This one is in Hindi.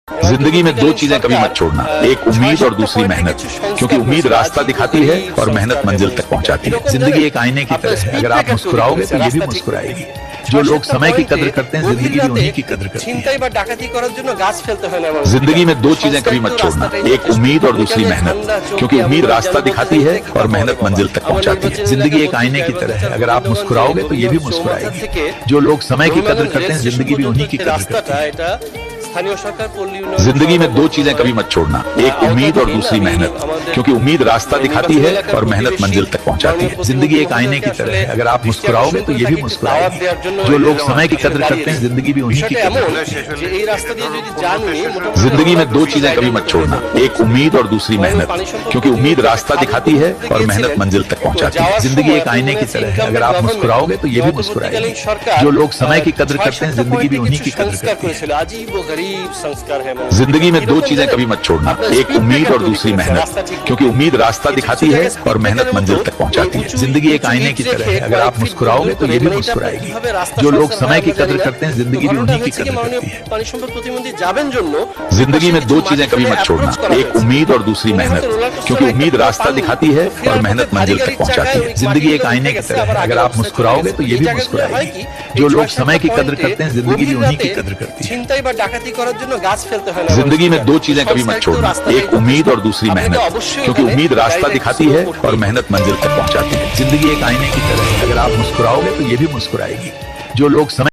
जिंदगी में दो चीजें कभी मत छोड़ना, एक उम्मीद और दूसरी मेहनत, क्योंकि उम्मीद रास्ता दिखाती है और मेहनत मंजिल तक पहुंचाती है। जिंदगी एक आईने की तरह है, अगर आप मुस्कुराओगे तो ये भी मुस्कुराएगी। जो लोग समय की कदर करते हैं, जिंदगी भी उन्हीं की कदर करती है। जिंदगी में दो चीजें कभी मत छोड़ना, एक उम्मीद और दूसरी मेहनत, क्योंकि उम्मीद रास्ता दिखाती है और मेहनत मंजिल तक पहुंचाती है। जिंदगी एक आईने की तरह है, अगर आप मुस्कुराओगे तो ये भी मुस्कुराएगी। जो लोग समय की कदर करते हैं, जिंदगी भी उन्हीं की कदर करती है। जिंदगी में दो चीजें कभी मत छोड़ना, एक उम्मीद और दूसरी मेहनत, क्योंकि उम्मीद रास्ता दिखाती है और मेहनत मंजिल तक पहुंचाती है। जिंदगी एक आईने की तरह है, अगर आप मुस्कुराओगे तो ये भी मुस्कुराएगी। जो लोग समय की कदर करते हैं, जिंदगी भी उन्हीं की कदर करती है। जिंदगी में दो चीजें कभी मत छोड़ना, एक उम्मीद और दूसरी मेहनत, क्योंकि उम्मीद रास्ता दिखाती है और मेहनत मंजिल तक पहुंचाती है। जिंदगी एक आईने की तरह है, अगर आप मुस्कुराओगे तो ये भी मुस्कुराएगी। जो लोग समय की कदर करते हैं, जिंदगी भी उन्हीं की कदर करती है। जिंदगी में दो चीजें कभी मत छोड़ना, एक उम्मीद और दूसरी मेहनत, क्योंकि उम्मीद रास्ता दिखाती है और मेहनत मंजिल तक पहुंचाती है। जिंदगी एक आईने की तरह है, अगर आप मुस्कुराओगे तो ये भी मुस्कुराएगी। जो लोग समय की कदर करते हैं, जिंदगी भी उन्हीं की कदर करती है। जिंदगी में दो चीजें कभी मत छोड़ना, एक उम्मीद और दूसरी मेहनत, क्योंकि उम्मीद रास्ता दिखाती है और मेहनत मंजिल तक पहुंचाती है। जिंदगी एक आईने की तरह है, अगर आप मुस्कुराओगे तो ये भी मुस्कुराएगी। जो लोग समय की कदर करते हैं, जिंदगी भी उन्हीं की कदर करती है। जिंदगी में दो चीजें कभी मत छोड़ना, एक उम्मीद और दूसरी मेहनत, क्योंकि उम्मीद रास्ता दिखाती है और मेहनत मंजिल तक पहुंचाती है। जिंदगी एक आईने की तरह है, अगर आप मुस्कुराओगे तो ये भी मुस्कुराएगी। जो लोग समय